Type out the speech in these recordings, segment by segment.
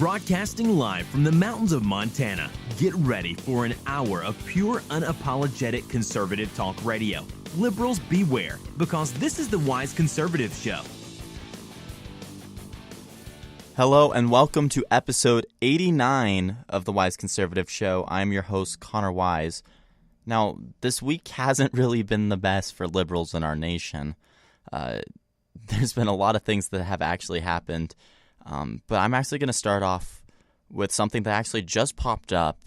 Broadcasting live from the mountains of Montana, get ready for an hour of pure, unapologetic conservative talk radio. Liberals beware, because this is the Wise Conservative Show. Hello and welcome to episode 89 of the Wise Conservative Show. I'm your host, Connor Wise. Now, this week hasn't really been the best for liberals in our nation. There's been a lot of things that have actually happened, but I'm actually going to start off with something that actually just popped up.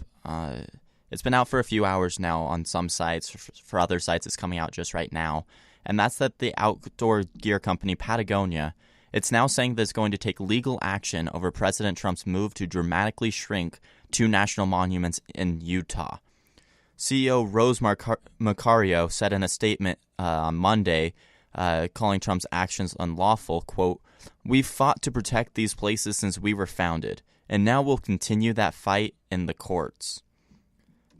It's been out for a few hours now on some sites. For other sites, it's coming out just right now. And that's that the outdoor gear company Patagonia, it's now saying that it's going to take legal action over President Trump's move to dramatically shrink two national monuments in Utah. CEO Rose Macario said in a statement on Monday, calling Trump's actions unlawful, quote, "We've fought to protect these places since we were founded, and now we'll continue that fight in the courts."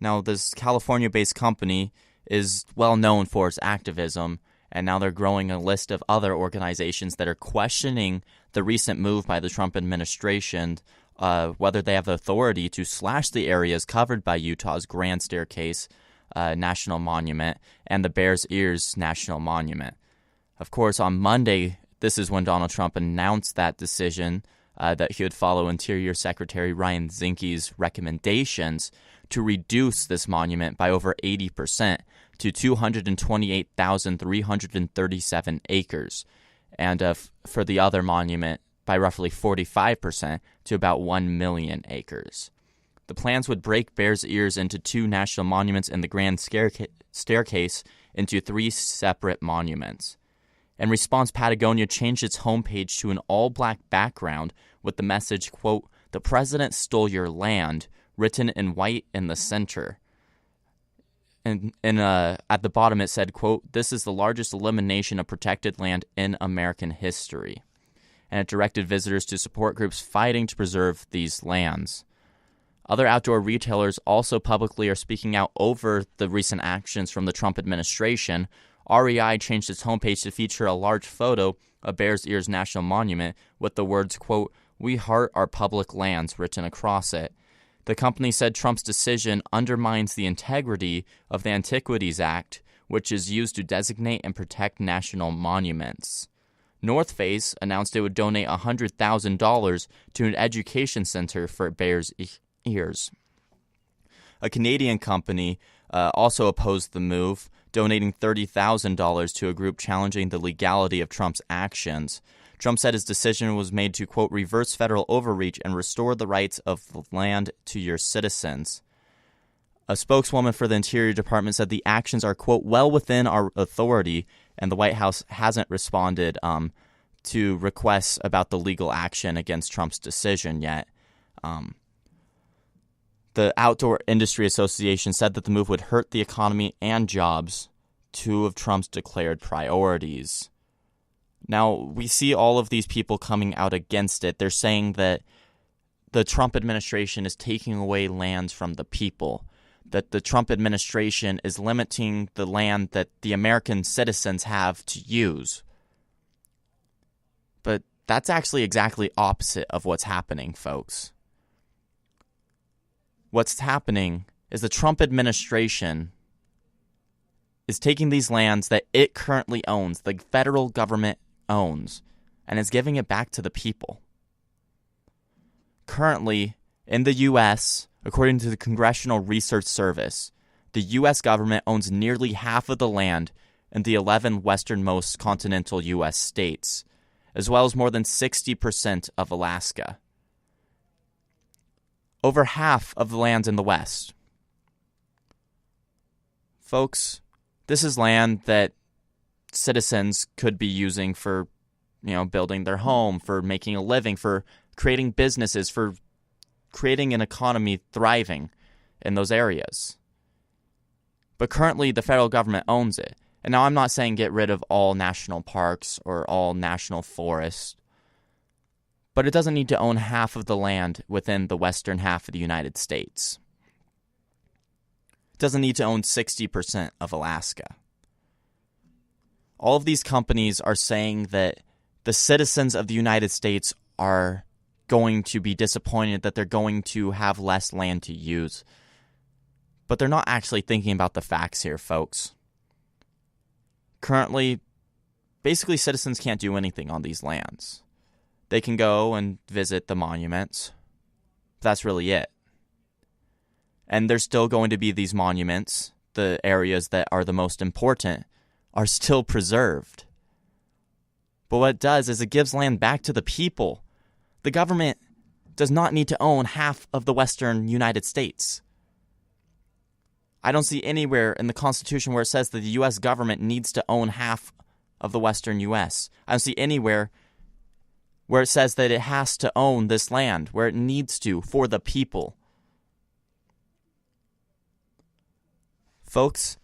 Now, this California-based company is well known for its activism, and now they're growing a list of other organizations that are questioning the recent move by the Trump administration, whether they have authority to slash the areas covered by Utah's Grand Staircase National Monument and the Bears Ears National Monument. Of course, on Monday, this is when Donald Trump announced that decision that he would follow Interior Secretary Ryan Zinke's recommendations to reduce this monument by over 80% to 228,337 acres, and for the other monument by roughly 45% to about 1 million acres. The plans would break Bears Ears into two national monuments and the Grand Staircase into three separate monuments. In response, Patagonia changed its homepage to an all-black background with the message, quote, "The president stole your land," written in white in the center. And at the bottom it said, quote, "This is the largest elimination of protected land in American history." And it directed visitors to support groups fighting to preserve these lands. Other outdoor retailers also publicly are speaking out over the recent actions from the Trump administration. REI changed its homepage to feature a large photo of Bears Ears National Monument with the words, quote, "We heart our public lands," written across it. The company said Trump's decision undermines the integrity of the Antiquities Act, which is used to designate and protect national monuments. North Face announced it would donate $100,000 to an education center for Bears Ears. A Canadian company also opposed the move, donating $30,000 to a group challenging the legality of Trump's actions. Trump said his decision was made to, quote, "reverse federal overreach and restore the rights of the land to your citizens." A spokeswoman for the Interior Department said the actions are, quote, "well within our authority," and the White House hasn't responded to requests about the legal action against Trump's decision yet. The Outdoor Industry Association said that the move would hurt the economy and jobs, two of Trump's declared priorities. Now, we see all of these people coming out against it. They're saying that the Trump administration is taking away lands from the people, that the Trump administration is limiting the land that the American citizens have to use. But that's actually exactly opposite of what's happening, folks. What's happening is the Trump administration is taking these lands that it currently owns, the federal government owns, and is giving it back to the people. Currently, in the U.S., according to the Congressional Research Service, the U.S. government owns nearly half of the land in the 11 westernmost continental U.S. states, as well as more than 60% of Alaska. Over half of the land in the West. Folks, this is land that citizens could be using for, building their home, for making a living, for creating businesses, for creating an economy thriving in those areas. But currently, the federal government owns it. And now I'm not saying get rid of all national parks or all national forests, but it doesn't need to own half of the land within the western half of the United States. It doesn't need to own 60% of Alaska. All of these companies are saying that the citizens of the United States are going to be disappointed that they're going to have less land to use. But they're not actually thinking about the facts here, folks. Currently, basically citizens can't do anything on these lands. They can go and visit the monuments. That's really it. And there's still going to be these monuments. The areas that are the most important are still preserved. But what it does is it gives land back to the people. The government does not need to own half of the western United States. I don't see anywhere in the Constitution where it says that the U.S. government needs to own half of the western U.S. I don't see anywhere where it says that it has to own this land, where it needs to, for the people. Folks,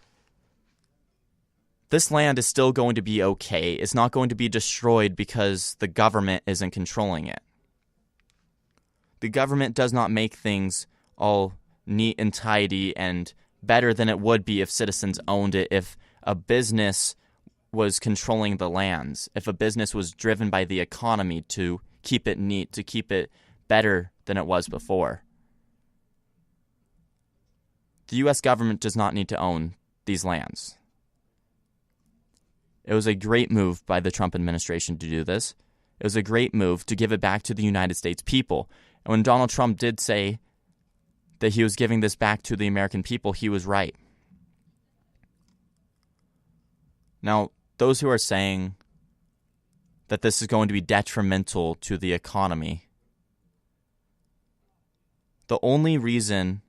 this land is still going to be okay. It's not going to be destroyed because the government isn't controlling it. The government does not make things all neat and tidy and better than it would be if citizens owned it, if a business was controlling the lands, if a business was driven by the economy to keep it neat, to keep it better than it was before. The U.S. government does not need to own these lands. It was a great move by the Trump administration to do this. It was a great move to give it back to the United States people. And when Donald Trump did say that he was giving this back to the American people, he was right. Now, those who are saying that this is going to be detrimental to the economy, the only reason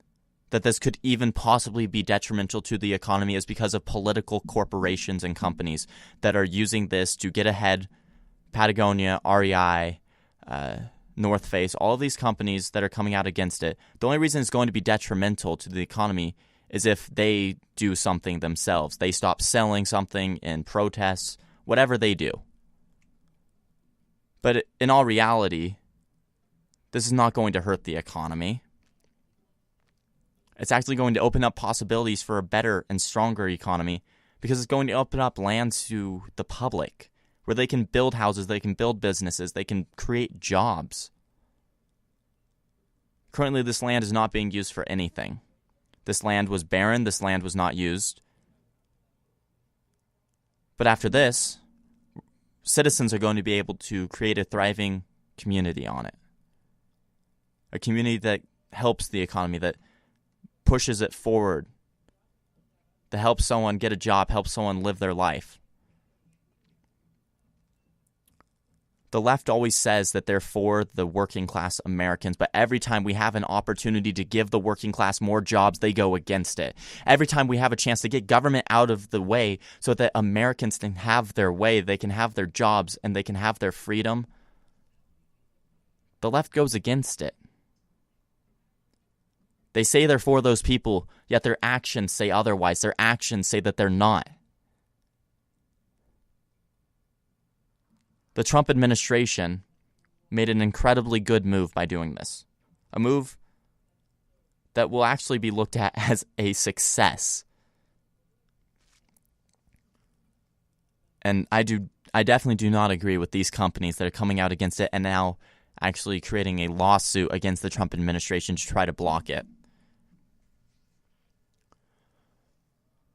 that this could even possibly be detrimental to the economy is because of political corporations and companies that are using this to get ahead. Patagonia, REI, North Face, all of these companies that are coming out against it. The only reason it's going to be detrimental to the economy is if they do something themselves. They stop selling something in protests, whatever they do. But in all reality, this is not going to hurt the economy. It's actually going to open up possibilities for a better and stronger economy because it's going to open up lands to the public where they can build houses, they can build businesses, they can create jobs. Currently, this land is not being used for anything. This land was barren, this land was not used. But after this, citizens are going to be able to create a thriving community on it. A community that helps the economy, that pushes it forward, that helps someone get a job, helps someone live their life. The left always says that they're for the working class Americans, but every time we have an opportunity to give the working class more jobs, they go against it. Every time we have a chance to get government out of the way so that Americans can have their way, they can have their jobs, and they can have their freedom, the left goes against it. They say they're for those people, yet their actions say otherwise. Their actions say that they're not. The Trump administration made an incredibly good move by doing this. A move that will actually be looked at as a success. And I definitely do not agree with these companies that are coming out against it and now actually creating a lawsuit against the Trump administration to try to block it.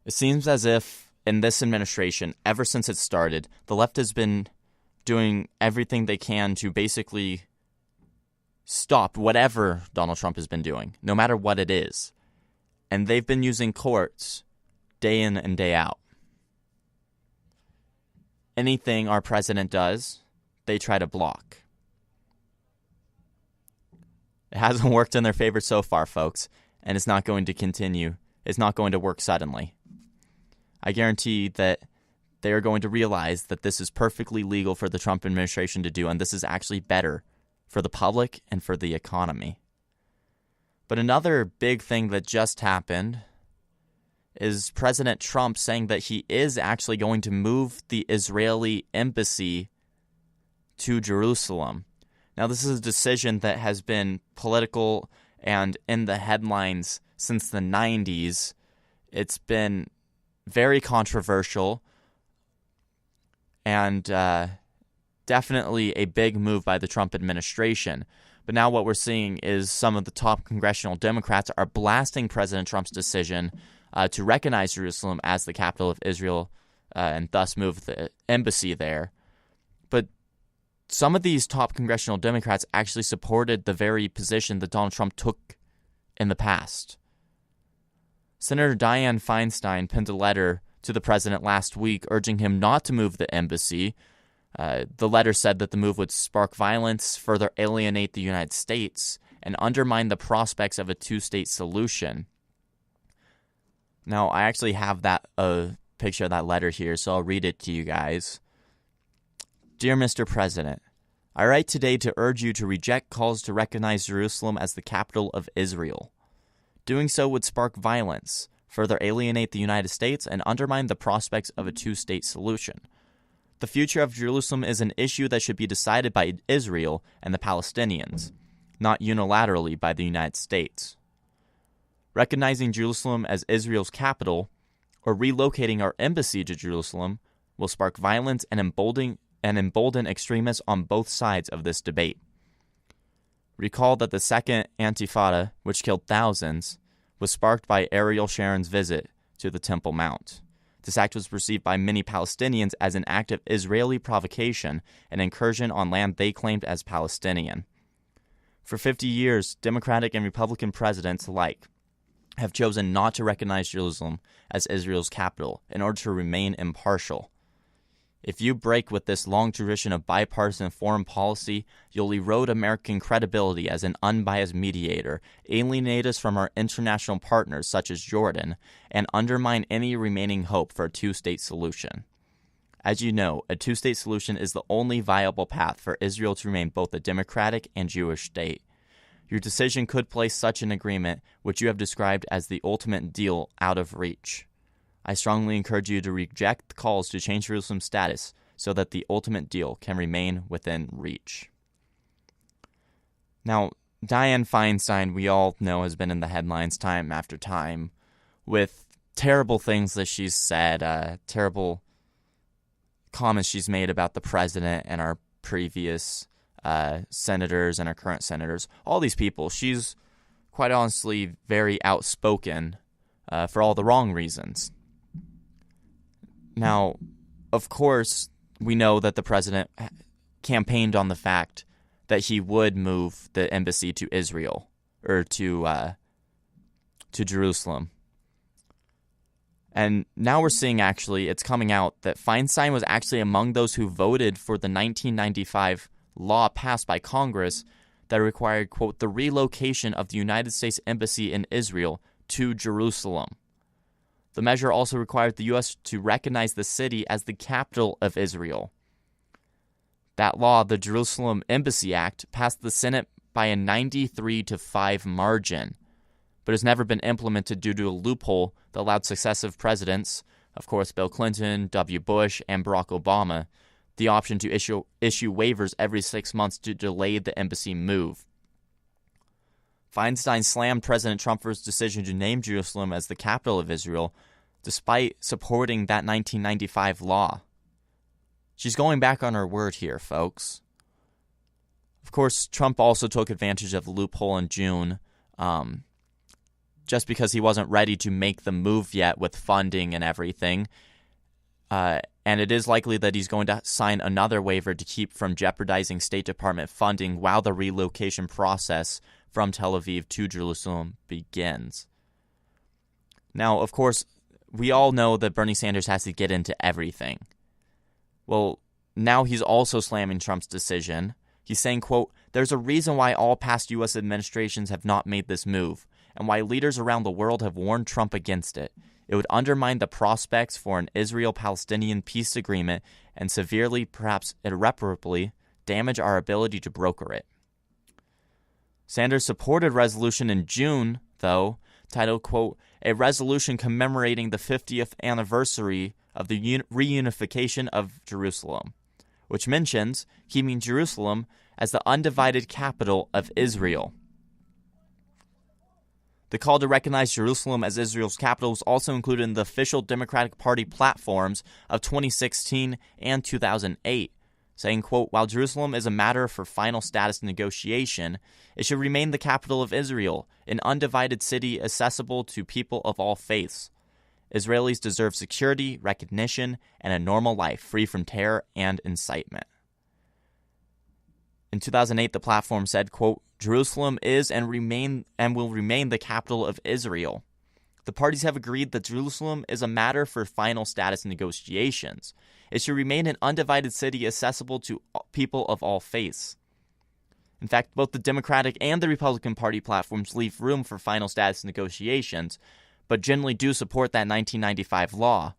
It seems as if in this administration, ever since it started, the left has been doing everything they can to basically stop whatever Donald Trump has been doing, no matter what it is. And they've been using courts day in and day out. Anything our president does, they try to block. It hasn't worked in their favor so far, folks, and it's not going to continue. It's not going to work suddenly. I guarantee that they are going to realize that this is perfectly legal for the Trump administration to do, and this is actually better for the public and for the economy. But another big thing that just happened is President Trump saying that he is actually going to move the Israeli embassy to Jerusalem. Now, this is a decision that has been political and in the headlines since the 90s. It's been very controversial and definitely a big move by the Trump administration. But now what we're seeing is some of the top congressional Democrats are blasting President Trump's decision to recognize Jerusalem as the capital of Israel and thus move the embassy there. But some of these top congressional Democrats actually supported the very position that Donald Trump took in the past. Senator Dianne Feinstein penned a letter to the president last week urging him not to move the embassy. The letter said that the move would spark violence, further alienate the United States, and undermine the prospects of a two-state solution. Now, I actually have that picture of that letter here, so I'll read it to you guys. Dear Mr. President, I write today to urge you to reject calls to recognize Jerusalem as the capital of Israel. Doing so would spark violence, further alienate the United States, and undermine the prospects of a two-state solution. The future of Jerusalem is an issue that should be decided by Israel and the Palestinians, not unilaterally by the United States. Recognizing Jerusalem as Israel's capital, or relocating our embassy to Jerusalem, will spark violence and embolden extremists on both sides of this debate. Recall that the Second Intifada, which killed thousands, was sparked by Ariel Sharon's visit to the Temple Mount. This act was perceived by many Palestinians as an act of Israeli provocation, an incursion on land they claimed as Palestinian. For 50 years, Democratic and Republican presidents alike have chosen not to recognize Jerusalem as Israel's capital in order to remain impartial. If you break with this long tradition of bipartisan foreign policy, you'll erode American credibility as an unbiased mediator, alienate us from our international partners such as Jordan, and undermine any remaining hope for a two-state solution. As you know, a two-state solution is the only viable path for Israel to remain both a democratic and Jewish state. Your decision could place such an agreement, which you have described as the ultimate deal, out of reach. I strongly encourage you to reject the calls to change Jerusalem's status so that the ultimate deal can remain within reach. Now, Dianne Feinstein, we all know, has been in the headlines time after time with terrible things that she's said, terrible comments she's made about the president and our previous senators and our current senators. All these people, she's quite honestly very outspoken for all the wrong reasons. Now, of course, we know that the president campaigned on the fact that he would move the embassy to Israel, or to Jerusalem. And now we're seeing, actually, it's coming out that Feinstein was actually among those who voted for the 1995 law passed by Congress that required, quote, the relocation of the United States Embassy in Israel to Jerusalem. The measure also required the U.S. to recognize the city as the capital of Israel. That law, the Jerusalem Embassy Act, passed the Senate by a 93-5 margin, but has never been implemented due to a loophole that allowed successive presidents, of course Bill Clinton, W. Bush, and Barack Obama, the option to issue waivers every 6 months to delay the embassy move. Feinstein slammed President Trump's decision to name Jerusalem as the capital of Israel, despite supporting that 1995 law. She's going back on her word here, folks. Of course, Trump also took advantage of the loophole in June, just because he wasn't ready to make the move yet with funding and everything. And it is likely that he's going to sign another waiver to keep from jeopardizing State Department funding while the relocation process from Tel Aviv to Jerusalem begins. Now, of course, we all know that Bernie Sanders has to get into everything. Well, now he's also slamming Trump's decision. He's saying, quote, there's a reason why all past U.S. administrations have not made this move, and why leaders around the world have warned Trump against it. It would undermine the prospects for an Israel-Palestinian peace agreement and severely, perhaps irreparably, damage our ability to broker it. Sanders supported resolution in June, though, titled, quote, a resolution commemorating the 50th anniversary of the reunification of Jerusalem, which mentions keeping Jerusalem as the undivided capital of Israel. The call to recognize Jerusalem as Israel's capital was also included in the official Democratic Party platforms of 2016 and 2008, saying, quote, "While Jerusalem is a matter for final status negotiation, it should remain the capital of Israel, an undivided city accessible to people of all faiths. Israelis deserve security, recognition, and a normal life free from terror and incitement." In 2008, the platform said, quote, "Jerusalem is and will remain the capital of Israel. The parties have agreed that Jerusalem is a matter for final status negotiations. It should remain an undivided city accessible to people of all faiths." In fact, both the Democratic and the Republican Party platforms leave room for final status negotiations, but generally do support that 1995 law.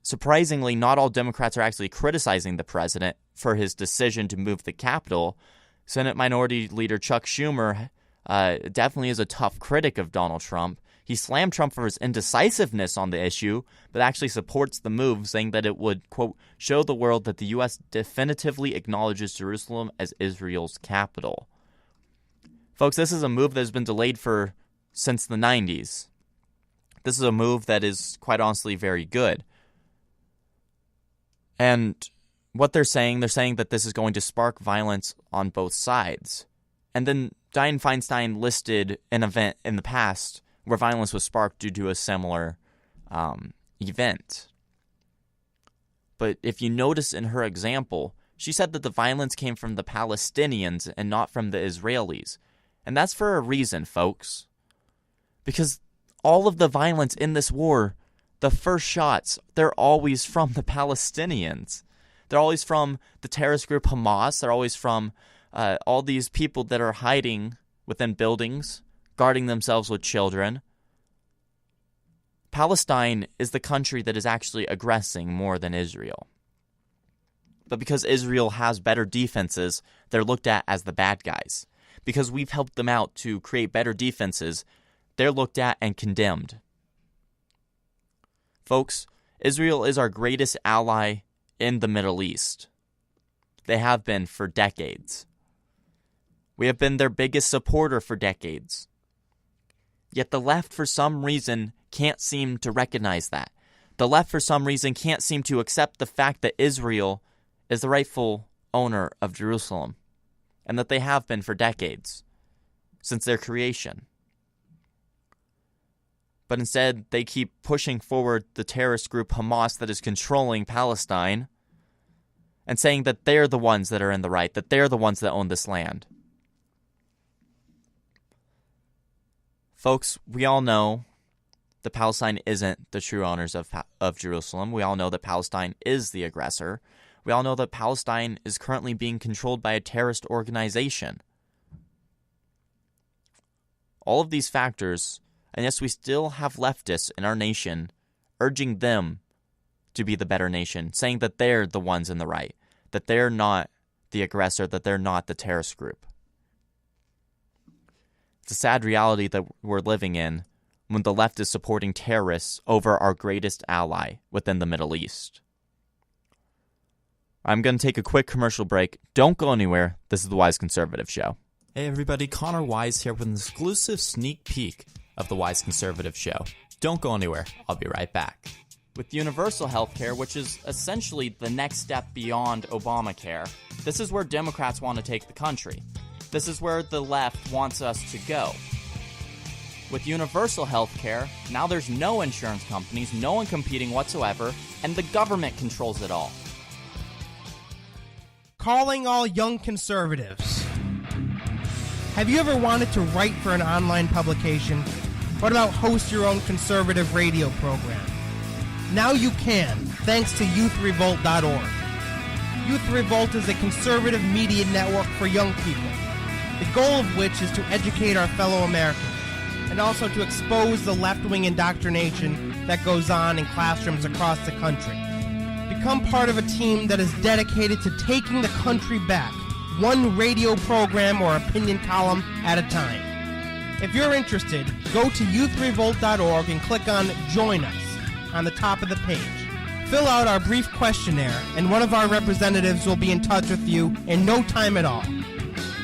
Surprisingly, not all Democrats are actually criticizing the president for his decision to move the capital. Senate Minority Leader Chuck Schumer definitely is a tough critic of Donald Trump. He slammed Trump for his indecisiveness on the issue, but actually supports the move, saying that it would, quote, "show the world that the U.S. definitively acknowledges Jerusalem as Israel's capital." Folks, this is a move that has been delayed since the 90s. This is a move that is, quite honestly, very good. And what they're saying that this is going to spark violence on both sides. And then Dianne Feinstein listed an event in the past where violence was sparked due to a similar event. But if you notice in her example, she said that the violence came from the Palestinians and not from the Israelis. And that's for a reason, folks. Because all of the violence in this war, the first shots, they're always from the Palestinians. They're always from the terrorist group Hamas. They're always from all these people that are hiding within buildings, guarding themselves with children. Palestine is the country that is actually aggressing more than Israel. But because Israel has better defenses, they're looked at as the bad guys. Because we've helped them out to create better defenses, they're looked at and condemned. Folks, Israel is our greatest ally in the Middle East. They have been for decades. We have been their biggest supporter for decades. Yet the left, for some reason, can't seem to recognize that. The left, for some reason, can't seem to accept the fact that Israel is the rightful owner of Jerusalem, and that they have been for decades, since their creation. But instead, they keep pushing forward the terrorist group Hamas that is controlling Palestine, and saying that they're the ones that are in the right, that they're the ones that own this land. Folks, we all know that Palestine isn't the true owners of Jerusalem. We all know that Palestine is the aggressor. We all know that Palestine is currently being controlled by a terrorist organization. All of these factors, and yes, we still have leftists in our nation urging them to be the better nation, saying that they're the ones in the right, that they're not the aggressor, that they're not the terrorist group. It's a sad reality that we're living in when the left is supporting terrorists over our greatest ally within the Middle East. I'm going to take a quick commercial break. Don't go anywhere. This is the Wise Conservative Show. Hey everybody, Connor Wise here with an exclusive sneak peek of the Wise Conservative Show. Don't go anywhere. I'll be right back. With universal health care, which is essentially the next step beyond Obamacare, this is where Democrats want to take the country. This is where the left wants us to go. With universal health care, now there's no insurance companies, no one competing whatsoever, and the government controls it all. Calling all young conservatives. Have you ever wanted to write for an online publication? What about host your own conservative radio program? Now you can, thanks to youthrevolt.org. Youth Revolt is a conservative media network for young people, the goal of which is to educate our fellow Americans and also to expose the left-wing indoctrination that goes on in classrooms across the country. Become part of a team that is dedicated to taking the country back, one radio program or opinion column at a time. If you're interested, go to youthrevolt.org and click on Join Us on the top of the page. Fill out our brief questionnaire, and one of our representatives will be in touch with you in no time at all.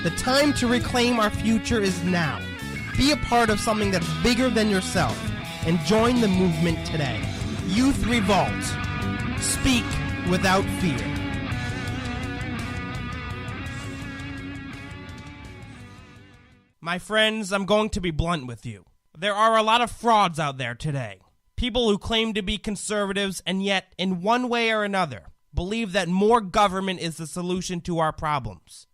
The time to reclaim our future is now. Be a part of something that's bigger than yourself, and join the movement today. Youth Revolt. Speak without fear. My friends, I'm going to be blunt with you. There are a lot of frauds out there today. People who claim to be conservatives and yet, in one way or another, believe that more government is the solution to our problems.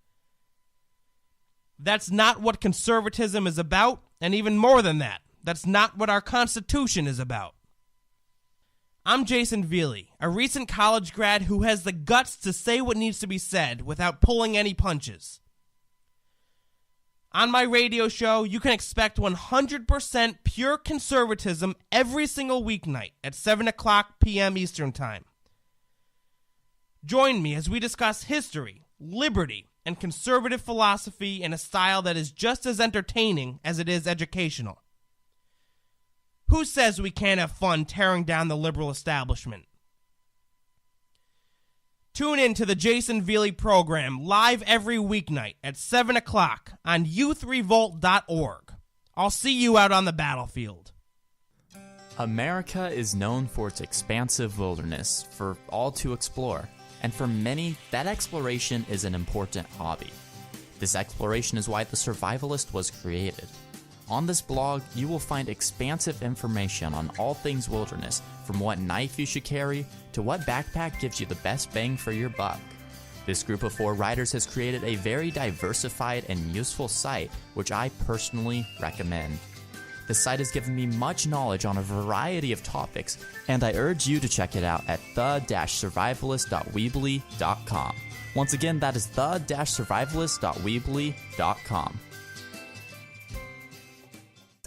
That's not what conservatism is about, and even more than that, that's not what our Constitution is about. I'm Jason Veely, a recent college grad who has the guts to say what needs to be said without pulling any punches. On my radio show, you can expect 100% pure conservatism every single weeknight at 7 o'clock p.m. Eastern Time. Join me as we discuss history, liberty, and conservative philosophy in a style that is just as entertaining as it is educational. Who says we can't have fun tearing down the liberal establishment? Tune in to the Jason Veely program live every weeknight at 7 o'clock on youthrevolt.org. I'll see you out on the battlefield. America is known for its expansive wilderness for all to explore, and for many, that exploration is an important hobby. This exploration is why the Survivalist was created. On this blog, you will find expansive information on all things wilderness, from what knife you should carry to what backpack gives you the best bang for your buck. This group of 4 writers has created a very diversified and useful site, which I personally recommend. The site has given me much knowledge on a variety of topics, and I urge you to check it out at the-survivalist.weebly.com. Once again, that is the-survivalist.weebly.com.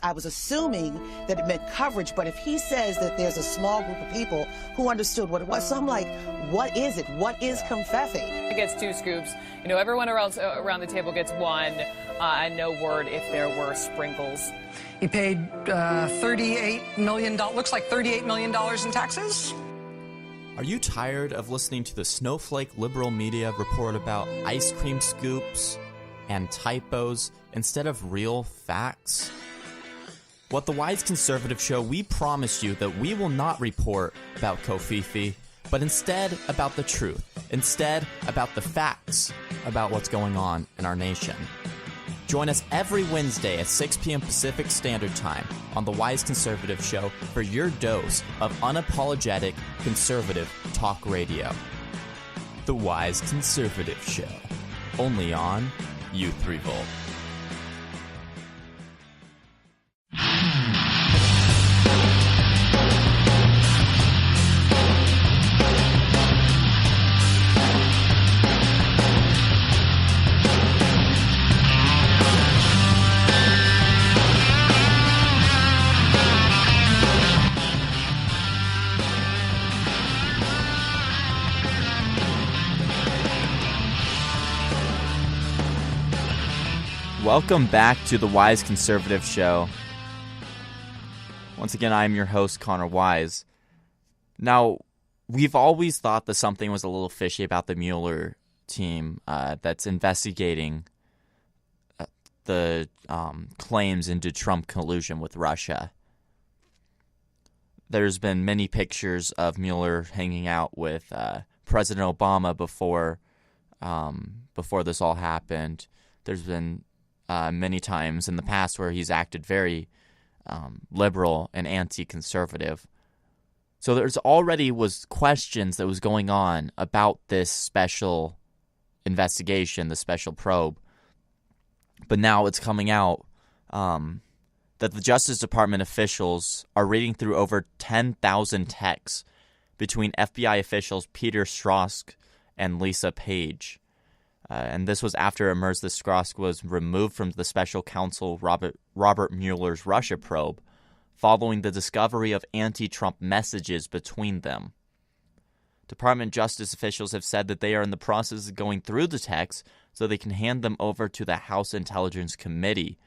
I was assuming that it meant coverage, but if he says that there's a small group of people who understood what it was, so I'm like, what is it? What is confetti? It gets 2 scoops. You know, everyone around the table gets 1, and no word if there were sprinkles. He paid $38 million, looks like $38 million in taxes. Are you tired of listening to the snowflake liberal media report about ice cream scoops and typos instead of real facts? Well, at the Wise Conservative Show, we promise you that we will not report about Kofifi, but instead about the truth. Instead, about the facts about what's going on in our nation. Join us every Wednesday at 6 p.m. Pacific Standard Time on the Wise Conservative Show for your dose of unapologetic conservative talk radio. The Wise Conservative Show, only on Youth Revolt. Welcome back to the Wise Conservative Show. Once again, I am your host, Connor Wise. Now, we've always thought that something was a little fishy about the Mueller team that's investigating the claims into Trump collusion with Russia. There's been many pictures of Mueller hanging out with President Obama before this all happened. There's been many times in the past where he's acted very liberal and anti-conservative. So there's already was questions that was going on about this special investigation, the special probe. But now it's coming out that the Justice Department officials are reading through over 10,000 texts between FBI officials Peter Strzok and Lisa Page. And this was after it emerged that Strzok was removed from the special counsel Robert Mueller's Russia probe following the discovery of anti-Trump messages between them. Department Justice officials have said that they are in the process of going through the texts so they can hand them over to the House Intelligence Committee.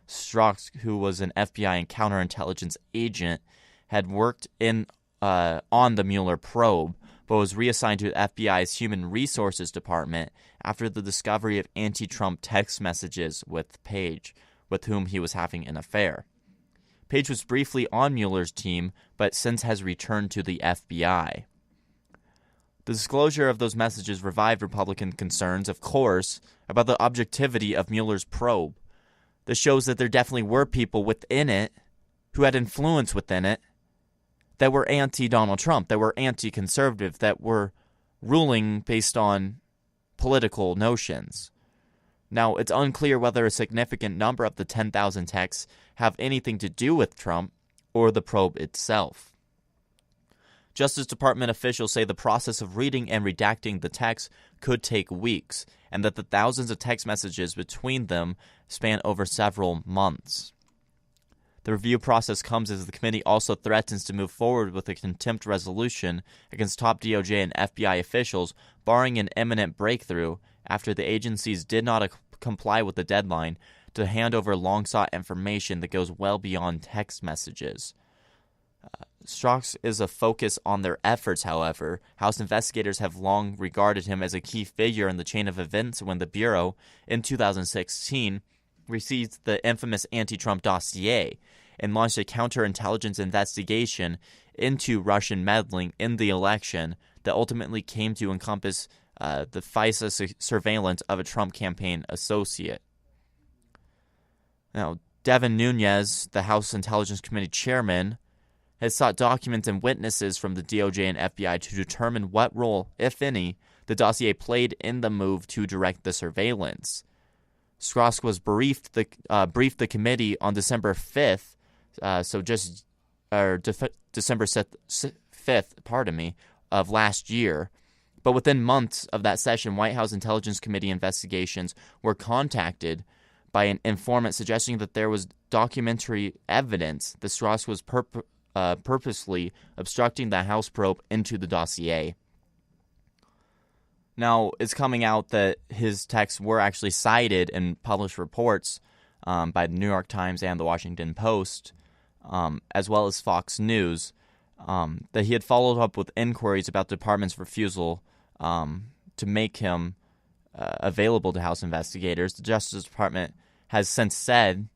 Strzok, who was an FBI and counterintelligence agent, had worked on the Mueller probe, but was reassigned to the FBI's Human Resources Department after the discovery of anti-Trump text messages with Page, with whom he was having an affair. Page was briefly on Mueller's team, but since has returned to the FBI. The disclosure of those messages revived Republican concerns, of course, about the objectivity of Mueller's probe. This shows that there definitely were people within it who had influence within it that were anti-Donald Trump, that were anti-conservative, that were ruling based on political notions. Now, it's unclear whether a significant number of the 10,000 texts have anything to do with Trump or the probe itself. Justice Department officials say the process of reading and redacting the text could take weeks, and that the thousands of text messages between them span over several months. The review process comes as the committee also threatens to move forward with a contempt resolution against top DOJ and FBI officials, barring an imminent breakthrough after the agencies did not comply with the deadline to hand over long-sought information that goes well beyond text messages. Strzok's is a focus on their efforts, however. House investigators have long regarded him as a key figure in the chain of events when the Bureau, in 2016, received the infamous anti-Trump dossier and launched a counterintelligence investigation into Russian meddling in the election that ultimately came to encompass the FISA surveillance of a Trump campaign associate. Now, Devin Nunes, the House Intelligence Committee chairman, has sought documents and witnesses from the DOJ and FBI to determine what role, if any, the dossier played in the move to direct the surveillance. Strzok was briefed the committee on December 5th, December 5th, of last year. But within months of that session, White House Intelligence Committee investigations were contacted by an informant suggesting that there was documentary evidence that Strzok was purposely obstructing the House probe into the dossier. Now, it's coming out that his texts were actually cited in published reports by the New York Times and the Washington Post, as well as Fox News, that he had followed up with inquiries about the department's refusal to make him available to House investigators. The Justice Department has since said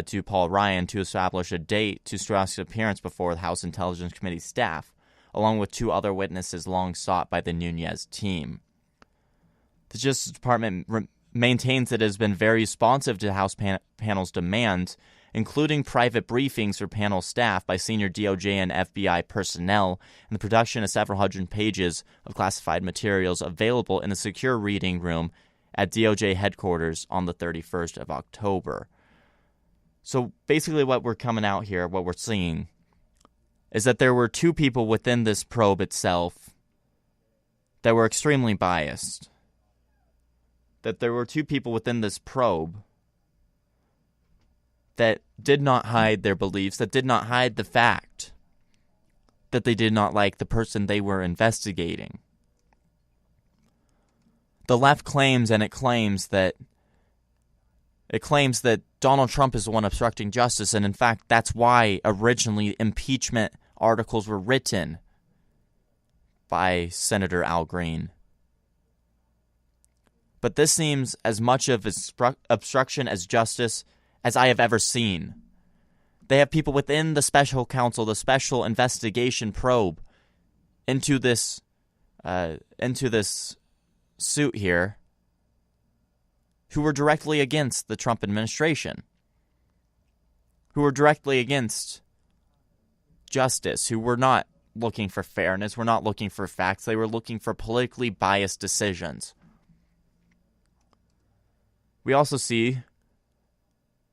to Paul Ryan to establish a date to Strzok's appearance before the House Intelligence Committee staff, along with two other witnesses long sought by the Nunes team. The Justice Department maintains that it has been very responsive to the House panel's demands, including private briefings for panel staff by senior DOJ and FBI personnel, and the production of several hundred pages of classified materials available in a secure reading room at DOJ headquarters on the 31st of October. So basically what we're coming out here, what we're seeing, is that there were two people within this probe itself that were extremely biased. That there were two people within this probe that did not hide their beliefs, that did not hide the fact that they did not like the person they were investigating. The left claims that Donald Trump is the one obstructing justice, and in fact, that's why originally impeachment articles were written by Senator Al Green. But this seems as much of obstruction as justice as I have ever seen. They have people within the special counsel, the special investigation probe, into this suit here, who were directly against the Trump administration, who were directly against justice, who were not looking for fairness, were not looking for facts, they were looking for politically biased decisions. We also see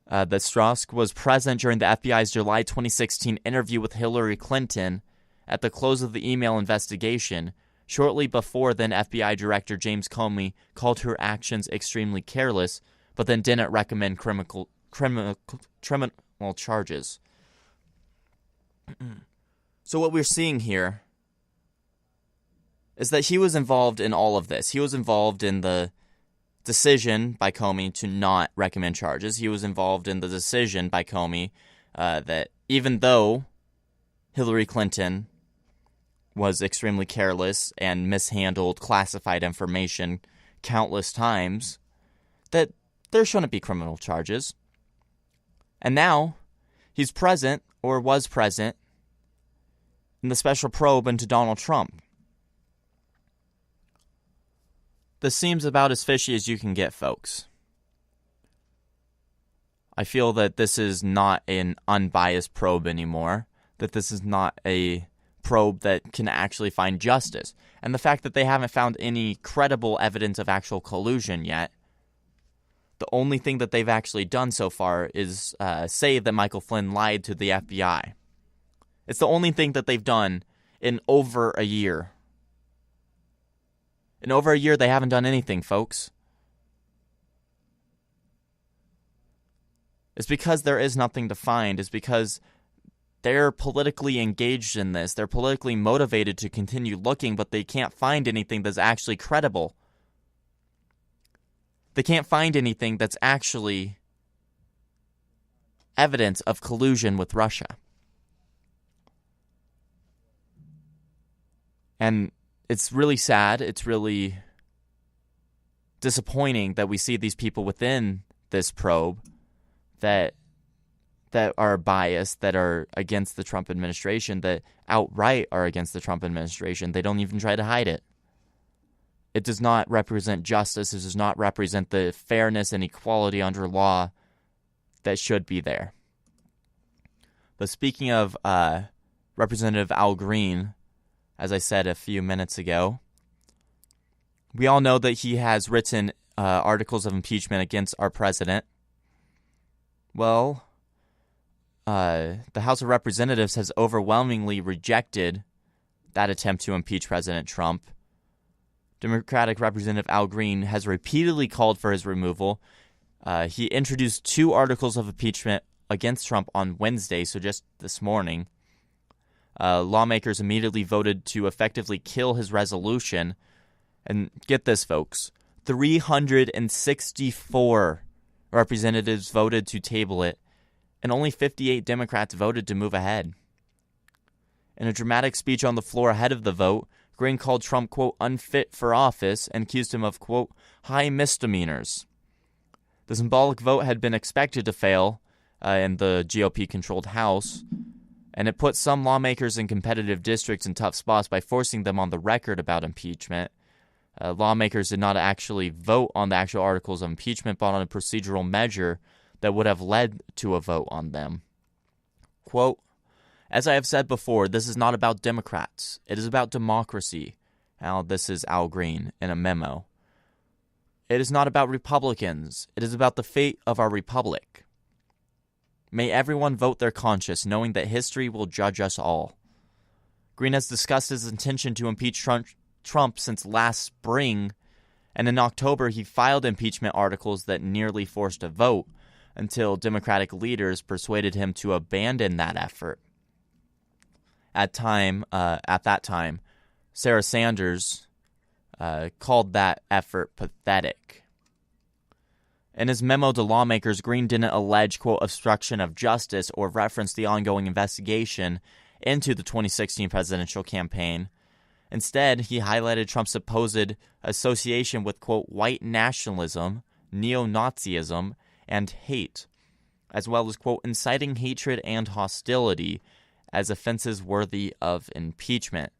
that Strzok was present during the FBI's July 2016 interview with Hillary Clinton at the close of the email investigation, shortly before then FBI Director James Comey called her actions extremely careless, but then didn't recommend criminal charges. So what we're seeing here is that he was involved in all of this. He was involved in the decision by Comey to not recommend charges. He was involved in the decision by Comey that even though Hillary Clinton was extremely careless and mishandled classified information countless times, that there shouldn't be criminal charges. And now he's present, or was present, in the special probe into Donald Trump. This seems about as fishy as you can get, folks. I feel that this is not an unbiased probe anymore, that this is not a probe that can actually find justice. And the fact that they haven't found any credible evidence of actual collusion yet, the only thing that they've actually done so far is say that Michael Flynn lied to the FBI. It's the only thing that they've done in over a year. In over a year, they haven't done anything, folks. It's because there is nothing to find. It's because they're politically engaged in this. They're politically motivated to continue looking, but they can't find anything that's actually credible. They can't find anything that's actually evidence of collusion with Russia. And it's really sad. It's really disappointing that we see these people within this probe that are biased, that are against the Trump administration, that outright are against the Trump administration. They don't even try to hide it. It does not represent justice. It does not represent the fairness and equality under law that should be there. But speaking of Representative Al Green, as I said a few minutes ago, we all know that he has written articles of impeachment against our president. Well, the House of Representatives has overwhelmingly rejected that attempt to impeach President Trump. Democratic Representative Al Green has repeatedly called for his removal. He introduced 2 articles of impeachment against Trump on Wednesday, so just this morning. Lawmakers immediately voted to effectively kill his resolution. And get this, folks, 364 representatives voted to table it, and only 58 Democrats voted to move ahead. In a dramatic speech on the floor ahead of the vote, Green called Trump, quote, unfit for office and accused him of, quote, high misdemeanors. The symbolic vote had been expected to fail in the GOP-controlled House, and it put some lawmakers in competitive districts in tough spots by forcing them on the record about impeachment. Lawmakers did not actually vote on the actual articles of impeachment, but on a procedural measure that would have led to a vote on them. Quote, as I have said before, this is not about Democrats. It is about democracy. Now, this is Al Green in a memo. It is not about Republicans. It is about the fate of our republic. May everyone vote their conscience, knowing that history will judge us all. Green has discussed his intention to impeach Trump since last spring, and in October he filed impeachment articles that nearly forced a vote until Democratic leaders persuaded him to abandon that effort. At that time, Sarah Sanders called that effort pathetic. In his memo to lawmakers, Green didn't allege, quote, obstruction of justice or reference the ongoing investigation into the 2016 presidential campaign. Instead, he highlighted Trump's supposed association with, quote, white nationalism, neo-Nazism, and hate, as well as, quote, inciting hatred and hostility as offenses worthy of impeachment.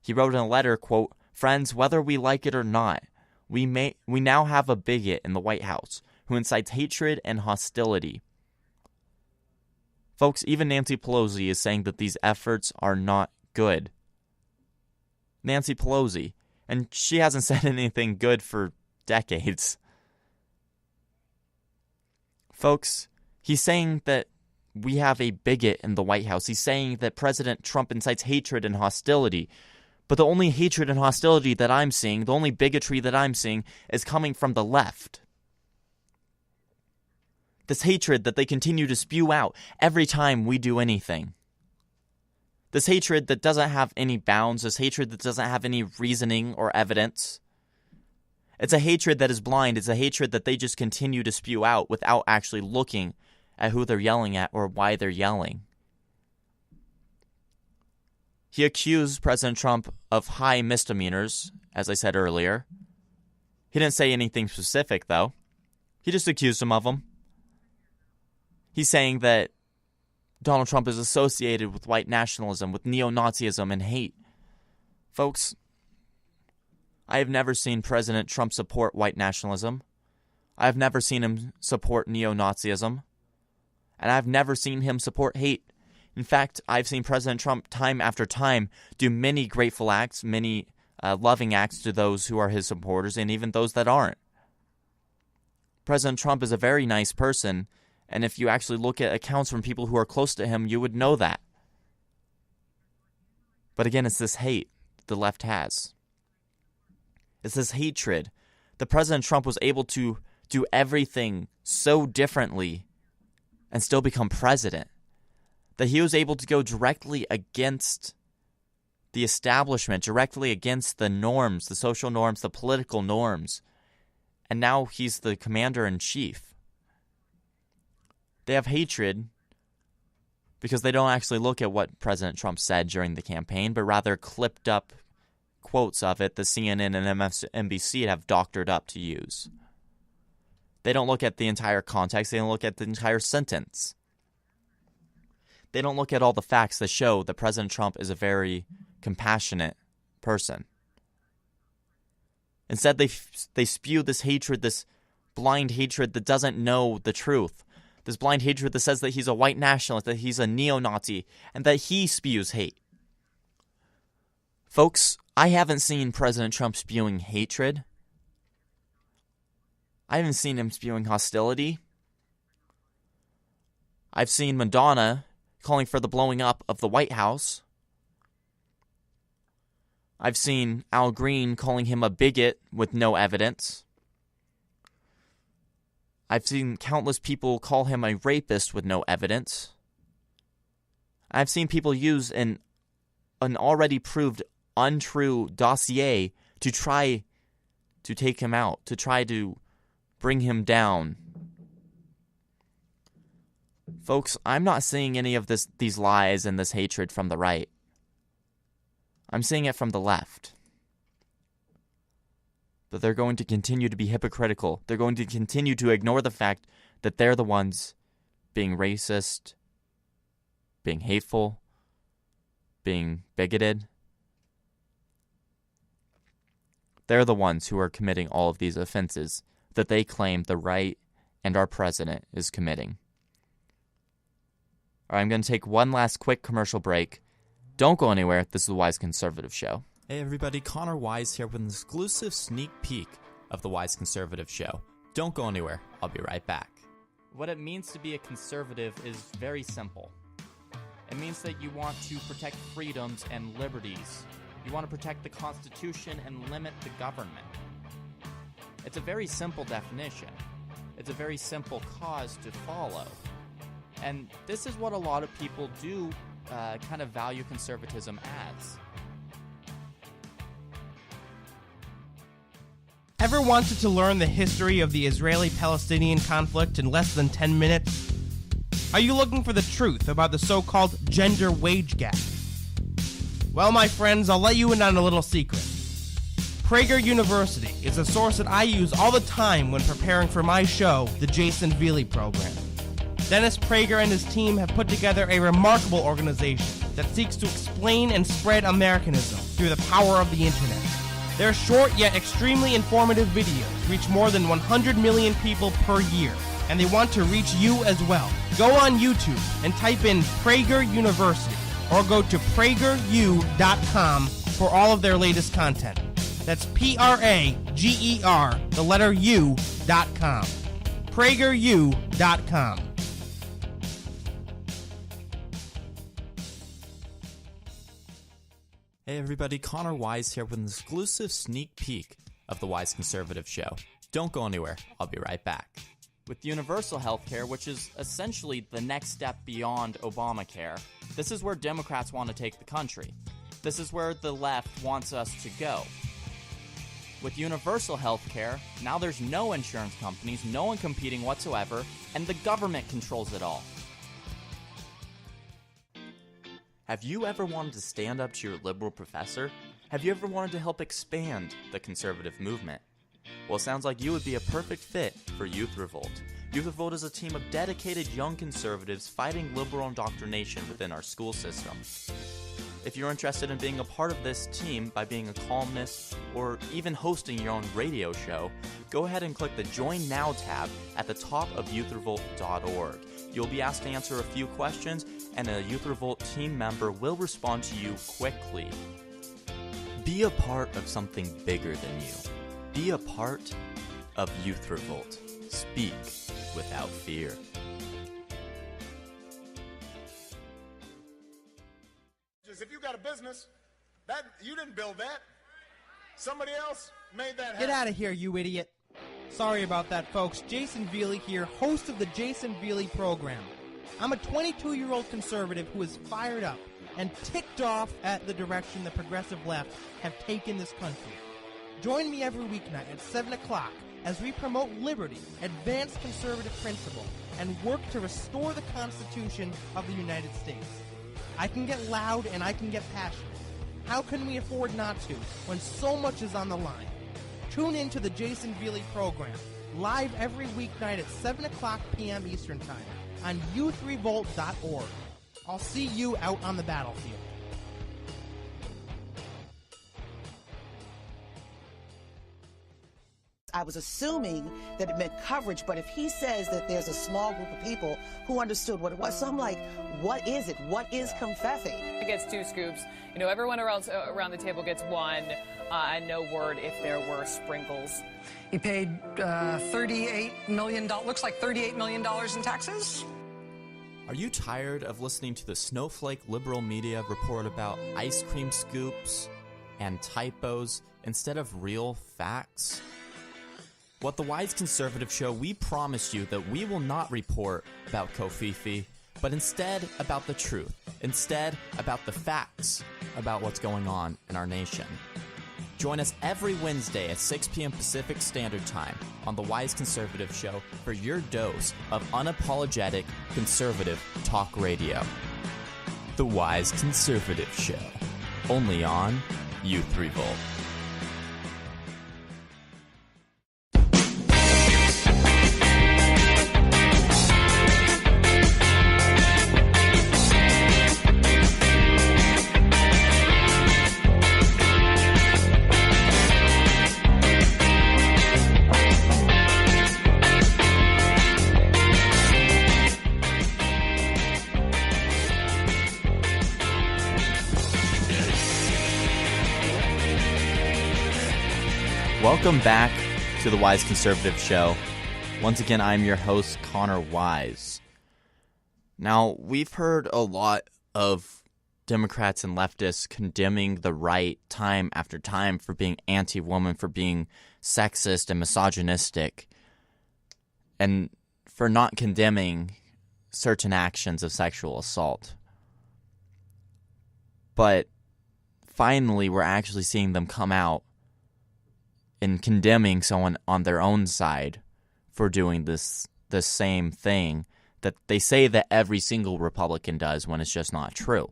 He wrote in a letter, quote, friends, whether we like it or not, we now have a bigot in the White House who incites hatred and hostility. Folks, even Nancy Pelosi is saying that these efforts are not good. Nancy Pelosi, and she hasn't said anything good for decades. Folks, he's saying that we have a bigot in the White House. He's saying that President Trump incites hatred and hostility. But the only hatred and hostility that I'm seeing, the only bigotry that I'm seeing, is coming from the left. This hatred that they continue to spew out every time we do anything. This hatred that doesn't have any bounds, this hatred that doesn't have any reasoning or evidence. It's a hatred that is blind. It's a hatred that they just continue to spew out without actually looking at who they're yelling at or why they're yelling. He accused President Trump of high misdemeanors, as I said earlier. He didn't say anything specific, though. He just accused him of them. He's saying that Donald Trump is associated with white nationalism, with neo-Nazism, and hate. Folks, I have never seen President Trump support white nationalism. I have never seen him support neo-Nazism. and I've never seen him support hate. In fact, I've seen President Trump time after time do many grateful acts, many loving acts to those who are his supporters, and even those that aren't. President Trump is a very nice person, and if you actually look at accounts from people who are close to him, you would know that. But again, it's this hate the left has. It's this hatred that President Trump was able to do everything so differently and still become president. That he was able to go directly against the establishment, directly against the norms, the social norms, the political norms. And now he's the commander-in-chief. They have hatred because they don't actually look at what President Trump said during the campaign, but rather clipped up quotes of it that CNN and MSNBC have doctored up to use. They don't look at the entire context. They don't look at the entire sentence. They don't look at all the facts that show that President Trump is a very compassionate person. Instead, they spew this hatred, this blind hatred that doesn't know the truth. This blind hatred that says that he's a white nationalist, that he's a neo-Nazi, and that he spews hate. Folks, I haven't seen President Trump spewing hatred. I haven't seen him spewing hostility. I've seen Madonna calling for the blowing up of the White House. I've seen Al Green calling him a bigot with no evidence. I've seen countless people call him a rapist with no evidence. I've seen people use an already proved untrue dossier to try to take him out, to try to bring him down. Folks, I'm not seeing any of these lies and this hatred from the right. I'm seeing it from the left. But they're going to continue to be hypocritical. They're going to continue to ignore the fact that they're the ones being racist, being hateful, being bigoted. They're the ones who are committing all of these offenses that they claim the right and our president is committing. All right, I'm going to take one last quick commercial break. Don't go anywhere. This is the Wise Conservative Show. Hey everybody, Connor Wise here with an exclusive sneak peek of the Wise Conservative Show. Don't go anywhere. I'll be right back. What it means to be a conservative is very simple. It means that you want to protect freedoms and liberties. You want to protect the Constitution and limit the government. It's a very simple definition. It's a very simple cause to follow. And this is what a lot of people do kind of value conservatism as. Ever wanted to learn the history of the Israeli-Palestinian conflict in less than 10 minutes? Are you looking for the truth about the so-called gender wage gap? Well, my friends, I'll let you in on a little secret. Prager University is a source that I use all the time when preparing for my show, the Jason Veely Program. Dennis Prager and his team have put together a remarkable organization that seeks to explain and spread Americanism through the power of the internet. Their short yet extremely informative videos reach more than 100 million people per year, and they want to reach you as well. Go on YouTube and type in Prager University, or go to prageru.com for all of their latest content. That's Prager, the letter U.com. prageru.com. Hey everybody, Connor Wise here with an exclusive sneak peek of the Wise Conservative Show. Don't go anywhere. I'll be right back. With universal health care, which is essentially the next step beyond Obamacare, this is where Democrats want to take the country. This is where the left wants us to go. With universal health care, now there's no insurance companies, no one competing whatsoever, and the government controls it all. Have you ever wanted to stand up to your liberal professor? Have you ever wanted to help expand the conservative movement? Well, it sounds like you would be a perfect fit for Youth Revolt. Youth Revolt is a team of dedicated young conservatives fighting liberal indoctrination within our school system. if you're interested in being a part of this team by being a columnist or even hosting your own radio show, go ahead and click the Join Now tab at the top of youthrevolt.org. You'll be asked to answer a few questions, and a Youth Revolt team member will respond to you quickly. Be a part of something bigger than you. Be a part of Youth Revolt. Speak without fear. If you got a business, that you didn't build that. Somebody else made that happen. Get out of here, you idiot. Sorry about that, folks. Jason Veely here, host of the Jason Veely program. I'm a 22-year-old conservative who is fired up and ticked off at the direction the progressive left have taken this country. Join me every weeknight at 7 o'clock as we promote liberty, advance conservative principle, and work to restore the Constitution of the United States. I can get loud and I can get passionate. How can we afford not to when so much is on the line? Tune in to the Jason Veely program, live every weeknight at 7 o'clock p.m. Eastern Time on youthrevolt.org. I'll see you out on the battlefield. I was assuming that it meant coverage, but if he says that there's a small group of people who understood what it was, so I'm like, what is it? What is confetti? It gets 2 scoops. You know, everyone around the table gets 1, and no word if there were sprinkles. He paid $38 million, looks like $38 million in taxes. Are you tired of listening to the snowflake liberal media report about ice cream scoops and typos instead of real facts? Well, at the Wise Conservative Show, we promise you that we will not report about Kofifi, but instead about the truth. Instead, about the facts about what's going on in our nation. Join us every Wednesday at 6 p.m. Pacific Standard Time on the Wise Conservative Show for your dose of unapologetic conservative talk radio. The Wise Conservative Show, only on Youth Revolt. Welcome back to the Wise Conservative Show. Once again, I'm your host, Connor Wise. Now, we've heard a lot of Democrats and leftists condemning the right time after time for being anti-woman, for being sexist and misogynistic, and for not condemning certain actions of sexual assault. But finally, we're actually seeing them come out in condemning someone on their own side for doing the same thing that they say that every single Republican does when it's just not true.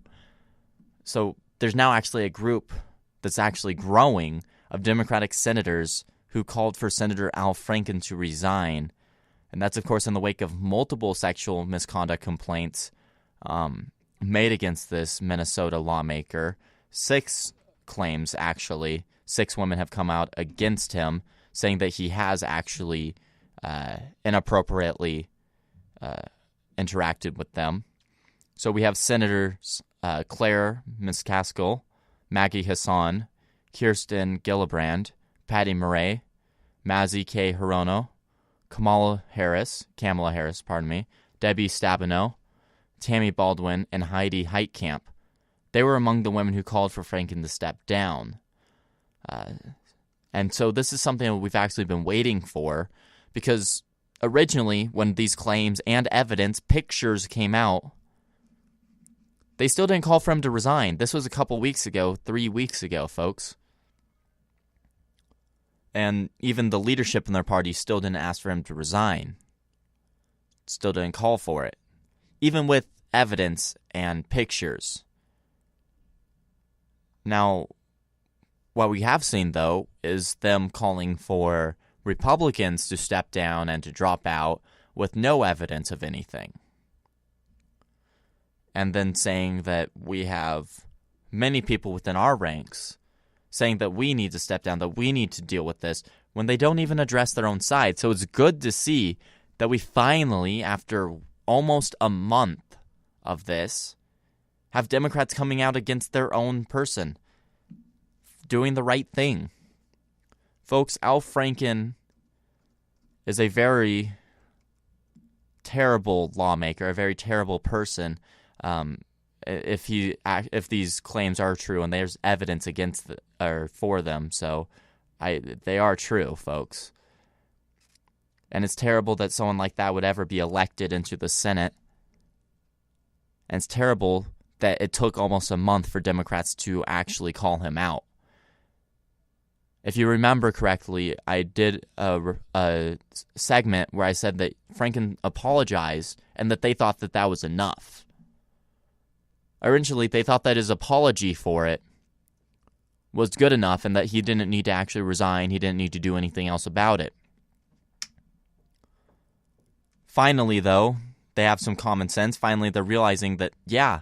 So there's now actually a group that's actually growing of Democratic senators who called for Senator Al Franken to resign. And that's, of course, in the wake of multiple sexual misconduct complaints made against this Minnesota lawmaker. 6 claims, actually. 6 women have come out against him, saying that he has actually inappropriately interacted with them. So we have Senators Claire McCaskill, Maggie Hassan, Kirsten Gillibrand, Patty Murray, Mazie K. Hirono, Kamala Harris, Debbie Stabenow, Tammy Baldwin, and Heidi Heitkamp. They were among the women who called for Franken to step down. And so this is something that we've actually been waiting for, because originally, when these claims and evidence, pictures came out, they still didn't call for him to resign. This was a couple weeks ago, 3 weeks ago, folks. And even the leadership in their party still didn't ask for him to resign. Still didn't call for it. Even with evidence and pictures. Now, what we have seen, though, is them calling for Republicans to step down and to drop out with no evidence of anything. And then saying that we have many people within our ranks saying that we need to step down, that we need to deal with this, when they don't even address their own side. So it's good to see that we finally, after almost a month of this, have Democrats coming out against their own person, doing the right thing. Folks, Al Franken is a very terrible lawmaker, a very terrible person. If these claims are true, and there's evidence against or for them, so they are true, folks. And it's terrible that someone like that would ever be elected into the Senate. And it's terrible that it took almost a month for Democrats to actually call him out. If you remember correctly, I did a segment where I said that Franken apologized and that they thought that that was enough. Originally, they thought that his apology for it was good enough and that he didn't need to actually resign. He didn't need to do anything else about it. Finally, though, they have some common sense. Finally, they're realizing that, yeah,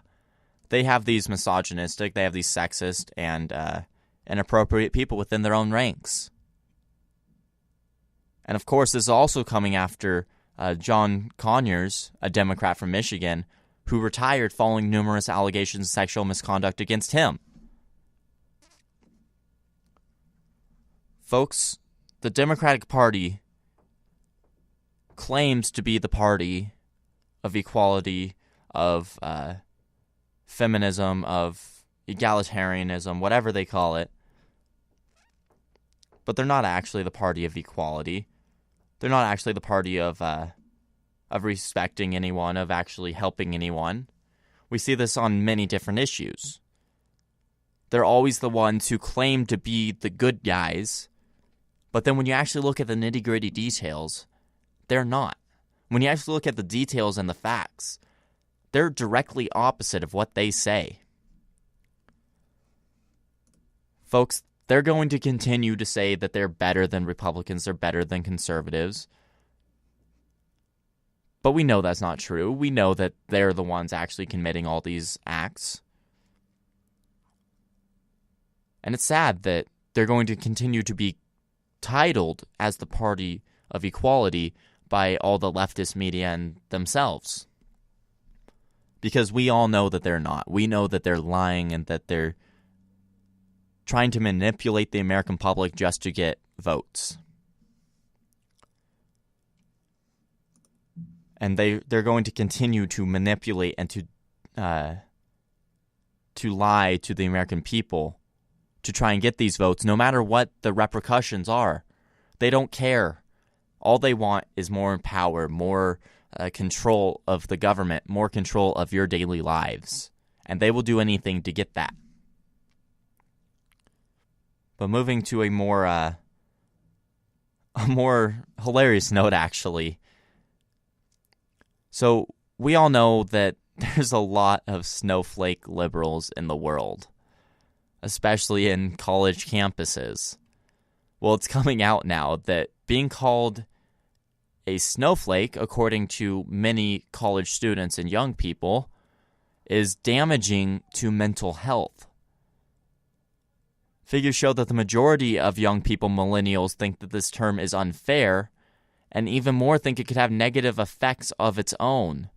they have these misogynistic, they have these sexist and inappropriate people within their own ranks. And of course, this is also coming after John Conyers, a Democrat from Michigan, who retired following numerous allegations of sexual misconduct against him. Folks, the Democratic Party claims to be the party of equality, of feminism, of egalitarianism, whatever they call it. But they're not actually the party of equality. They're not actually the party of respecting anyone, of actually helping anyone. We see this on many different issues. They're always the ones who claim to be the good guys, but then when you actually look at the nitty-gritty details, they're not. When you actually look at the details and the facts, they're directly opposite of what they say. Folks, they're going to continue to say that they're better than Republicans, they're better than conservatives. But we know that's not true. We know that they're the ones actually committing all these acts. And it's sad that they're going to continue to be titled as the party of equality by all the leftist media and themselves. Because we all know that they're not. We know that they're lying and that they're trying to manipulate the American public just to get votes. And they're going to continue to manipulate and to lie to the American people to try and get these votes, no matter what the repercussions are. They don't care. All they want is more power, more control of the government, more control of your daily lives. And they will do anything to get that. But moving to a more hilarious note, actually. So we all know that there's a lot of snowflake liberals in the world, especially in college campuses. Well, it's coming out now that being called a snowflake, according to many college students and young people, is damaging to mental health. Figures show that the majority of young people, millennials, think that this term is unfair, and even more think it could have negative effects of its own.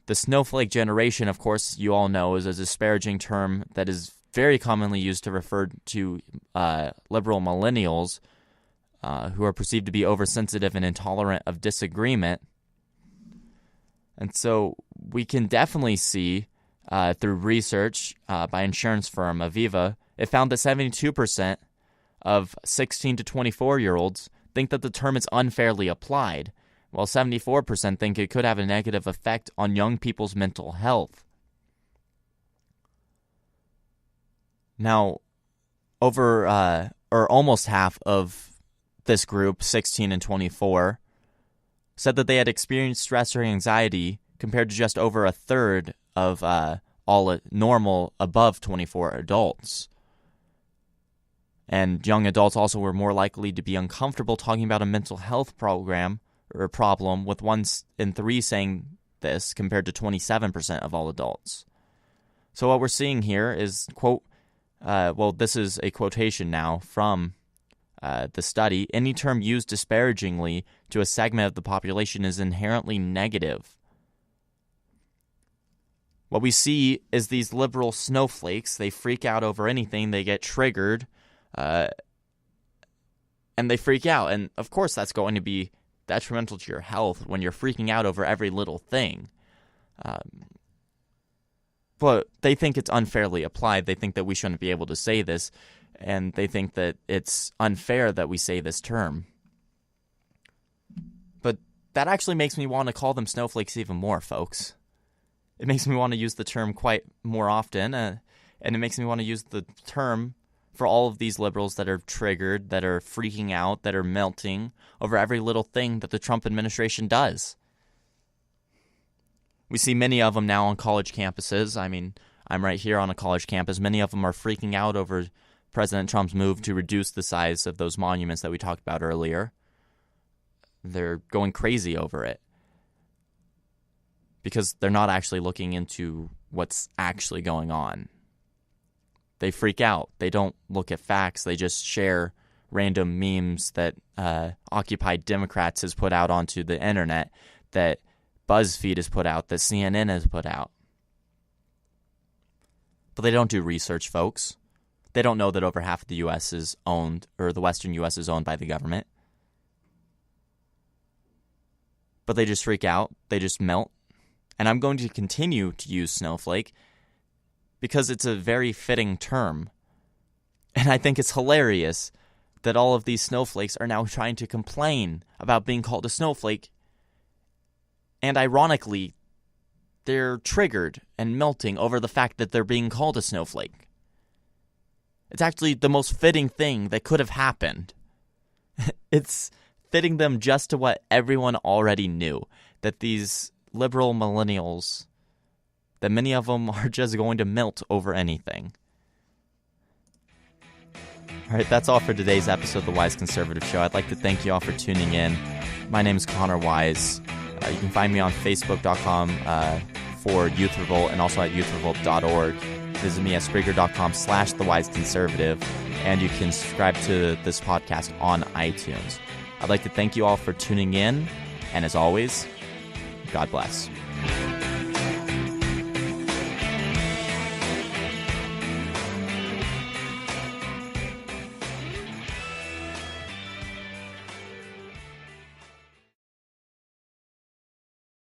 The snowflake generation, of course, you all know, is a disparaging term that is very commonly used to refer to liberal millennials who are perceived to be oversensitive and intolerant of disagreement. And so we can definitely see through research by insurance firm Aviva, it found that 72% of 16 to 24-year-olds think that the term is unfairly applied, while 74% think it could have a negative effect on young people's mental health. Now, almost half of this group, 16 and 24, said that they had experienced stress or anxiety compared to just over a third of all normal above 24 adults. And young adults also were more likely to be uncomfortable talking about a mental health problem, with 1 in 3 saying this compared to 27% of all adults. So what we're seeing here is, quote, this is a quotation now from the study. Any term used disparagingly to a segment of the population is inherently negative. What we see is these liberal snowflakes. They freak out over anything. They get triggered, and they freak out. And, of course, that's going to be detrimental to your health when you're freaking out over every little thing. But they think it's unfairly applied. They think that we shouldn't be able to say this, and they think that it's unfair that we say this term. But that actually makes me want to call them snowflakes even more, folks. It makes me want to use the term quite more often, and it makes me want to use the term for all of these liberals that are triggered, that are freaking out, that are melting over every little thing that the Trump administration does. We see many of them now on college campuses. I mean, I'm right here on a college campus. Many of them are freaking out over President Trump's move to reduce the size of those monuments that we talked about earlier. They're going crazy over it because they're not actually looking into what's actually going on. They freak out. They don't look at facts. They just share random memes that Occupy Democrats has put out onto the internet, that BuzzFeed has put out, that CNN has put out. But they don't do research, folks. They don't know that over half of the U.S. is owned, or the Western U.S. is owned by the government. But they just freak out. They just melt. And I'm going to continue to use snowflake because it's a very fitting term. And I think it's hilarious that all of these snowflakes are now trying to complain about being called a snowflake. And ironically, they're triggered and melting over the fact that they're being called a snowflake. It's actually the most fitting thing that could have happened. It's fitting them just to what everyone already knew, that these liberal millennials, that many of them are just going to melt over anything. All right, that's all for today's episode of The Wise Conservative Show. I'd like to thank you all for tuning in. My name is Connor Wise. You can find me on Facebook.com for Youth Revolt and also at youthrevolt.org. Visit me at Spreaker.com/TheWiseConservative, and you can subscribe to this podcast on iTunes. I'd like to thank you all for tuning in, and as always, God bless.